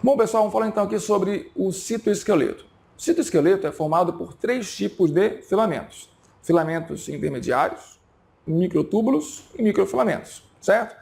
Bom, pessoal, vamos falar então aqui sobre o citoesqueleto. O citoesqueleto é formado por 3 tipos de filamentos. Filamentos intermediários, microtúbulos e microfilamentos, certo?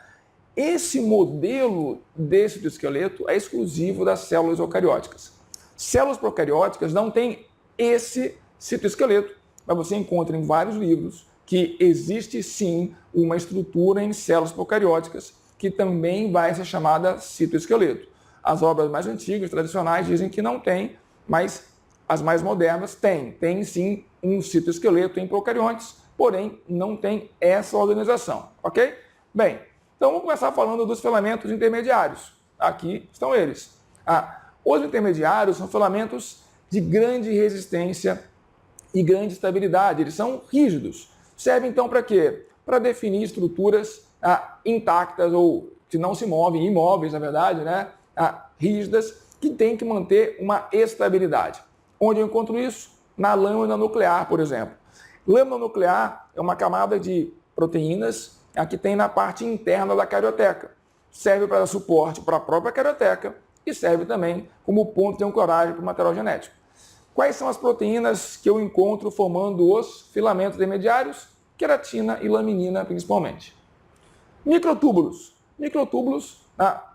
Esse modelo de citoesqueleto é exclusivo das células eucarióticas. Células procarióticas não têm esse citoesqueleto, mas você encontra em vários livros que existe sim uma estrutura em células procarióticas que também vai ser chamada citoesqueleto. As obras mais antigas, tradicionais, dizem que não tem, mas as mais modernas têm. Tem sim um citoesqueleto em procariontes, porém não tem essa organização, ok? Bem, então vamos começar falando dos filamentos intermediários. Aqui estão eles. Os intermediários são filamentos de grande resistência e grande estabilidade. Eles são rígidos. Servem então para quê? Para definir estruturas intactas ou que não se movem, imóveis, na verdade, né? Rígidas, que têm que manter uma estabilidade. Onde eu encontro isso? Na lâmina nuclear, por exemplo. Lâmina nuclear é uma camada de proteínas que tem na parte interna da carioteca. Serve para dar suporte para a própria carioteca e serve também como ponto de ancoragem para o material genético. Quais são as proteínas que eu encontro formando os filamentos intermediários? Queratina e laminina, principalmente. Microtúbulos. Microtúbulos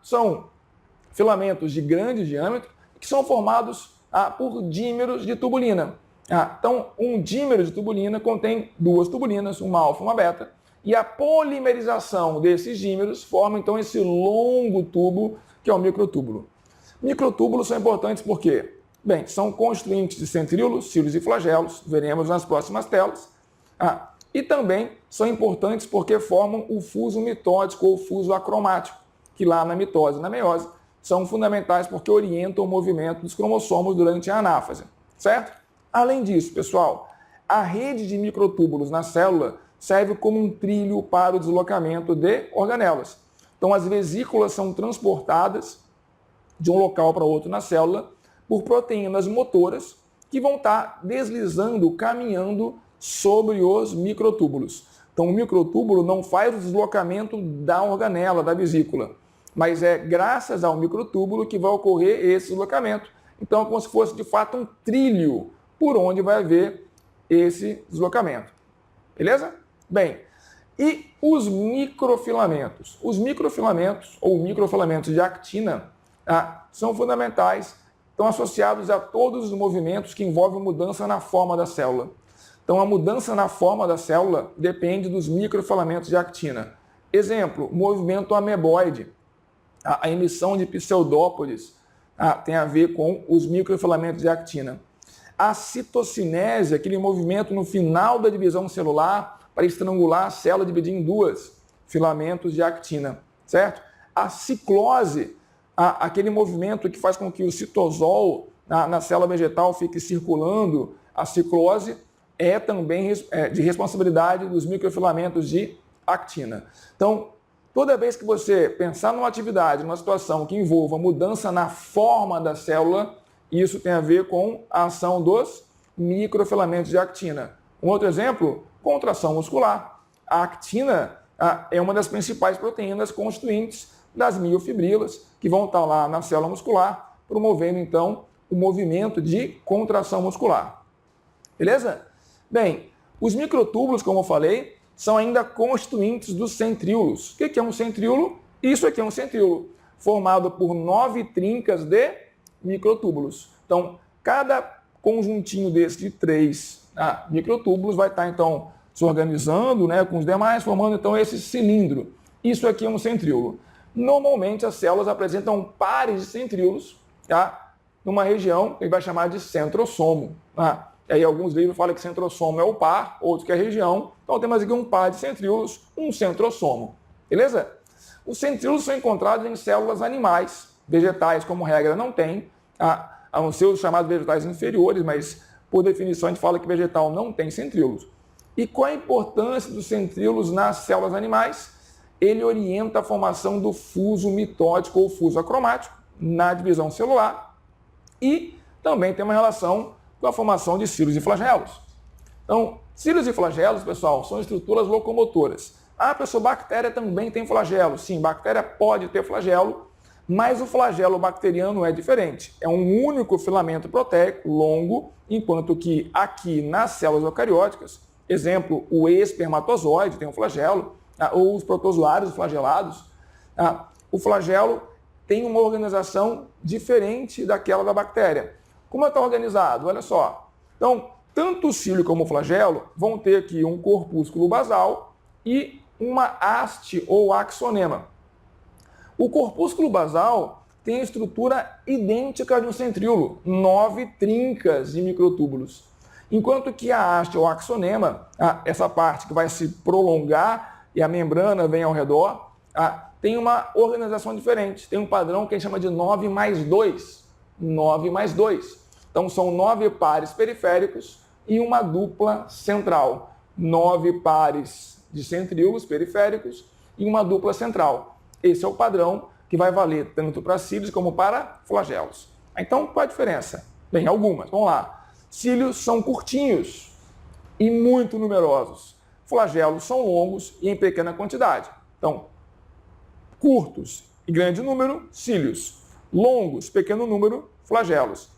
são filamentos de grande diâmetro que são formados por dímeros de tubulina. Então, um dímero de tubulina contém 2 tubulinas, uma alfa e uma beta, e a polimerização desses dímeros forma então esse longo tubo que é o microtúbulo. Microtúbulos são importantes porque, bem, são constituintes de centríolos, cílios e flagelos, veremos nas próximas telas, e também são importantes porque formam o fuso mitótico ou fuso acromático, que lá na mitose e na meiose são fundamentais porque orientam o movimento dos cromossomos durante a anáfase, certo? Além disso, pessoal, a rede de microtúbulos na célula serve como um trilho para o deslocamento de organelas. Então, as vesículas são transportadas de um local para outro na célula por proteínas motoras que vão estar deslizando, caminhando sobre os microtúbulos. Então, o microtúbulo não faz o deslocamento da organela, da vesícula, mas é graças ao microtúbulo que vai ocorrer esse deslocamento. Então, é como se fosse, de fato, um trilho por onde vai haver esse deslocamento. Beleza? Bem, e os microfilamentos? Os microfilamentos, ou microfilamentos de actina, são fundamentais, estão associados a todos os movimentos que envolvem mudança na forma da célula. Então, a mudança na forma da célula depende dos microfilamentos de actina. Exemplo, movimento ameboide. A emissão de pseudópodes tem a ver com os microfilamentos de actina. A citocinese, aquele movimento no final da divisão celular para estrangular a célula, dividir em 2, filamentos de actina, certo? A ciclose, aquele movimento que faz com que o citosol na célula vegetal fique circulando, a ciclose é também de responsabilidade dos microfilamentos de actina. Então, toda vez que você pensar numa atividade, numa situação que envolva mudança na forma da célula, isso tem a ver com a ação dos microfilamentos de actina. Um outro exemplo, contração muscular. A actina é uma das principais proteínas constituintes das miofibrilas, que vão estar lá na célula muscular, promovendo então o movimento de contração muscular. Beleza? Bem, os microtúbulos, como eu falei, são ainda constituintes dos centríolos. O que é um centríolo? Isso aqui é um centríolo, formado por 9 trincas de microtúbulos. Então, cada conjuntinho desse de 3 microtúbulos vai estar, então, se organizando, né, com os demais, formando, então, esse cilindro. Isso aqui é um centríolo. Normalmente, as células apresentam pares de centríolos, numa região que a gente vai chamar de centrosomo. E aí alguns livros falam que centrosomo é o par, outros que é a região. Então temos aqui um par de centríolos, um centrosomo. Beleza? Os centríolos são encontrados em células animais, vegetais, como regra, não tem, a não ser os chamados vegetais inferiores, mas por definição a gente fala que vegetal não tem centríolos. E qual a importância dos centríolos nas células animais? Ele orienta a formação do fuso mitótico ou fuso acromático na divisão celular e também tem uma relação com a formação de cílios e flagelos. Então, cílios e flagelos, pessoal, são estruturas locomotoras. Pessoal, bactéria também tem flagelo. Sim, bactéria pode ter flagelo, Mas o flagelo bacteriano é diferente. É um único filamento proteico longo, enquanto que aqui nas células eucarióticas, exemplo, o espermatozoide tem um flagelo, ou os protozoários flagelados, o flagelo tem uma organização diferente daquela da bactéria. Como está organizado? Olha só. Então, tanto o cílio como o flagelo vão ter aqui um corpúsculo basal e uma haste ou axonema. O corpúsculo basal tem a estrutura idêntica de um centríolo, 9 trincas de microtúbulos. Enquanto que a haste ou axonema, essa parte que vai se prolongar e a membrana vem ao redor, tem uma organização diferente. Tem um padrão que a gente chama de 9+2. 9+2. Então, são 9 pares periféricos e uma dupla central. 9 pares de centríolos periféricos e uma dupla central. Esse é o padrão que vai valer tanto para cílios como para flagelos. Então, qual a diferença? Bem, algumas. Vamos lá. Cílios são curtinhos e muito numerosos. Flagelos são longos e em pequena quantidade. Então, curtos e grande número, cílios. Longos, pequeno número, flagelos.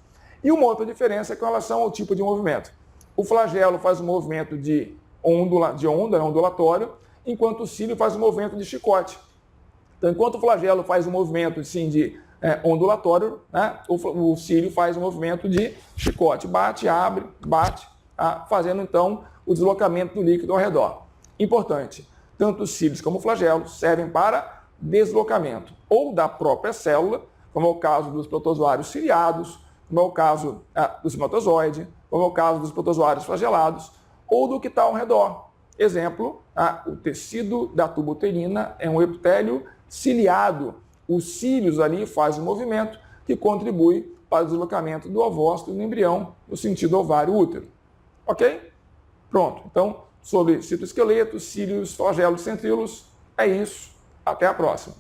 E uma outra diferença é com relação ao tipo de movimento. O flagelo faz um movimento de onda, ondulatório, enquanto o cílio faz um movimento de chicote. Então, enquanto o flagelo faz um movimento de ondulatório, né, o cílio faz um movimento de chicote. Bate, abre, bate, fazendo então o deslocamento do líquido ao redor. Importante, tanto os cílios como o flagelo servem para deslocamento ou da própria célula, como é o caso dos protozoários ciliados, como é o caso do espermatozoide, como é o caso dos protozoários flagelados, ou do que está ao redor. Exemplo, o tecido da tuba uterina é um epitélio ciliado. Os cílios ali fazem um movimento que contribui para o deslocamento do ovócito do embrião no sentido ovário-útero. Ok? Pronto. Então, sobre citoesqueleto, cílios, flagelos, centríolos, é isso. Até a próxima.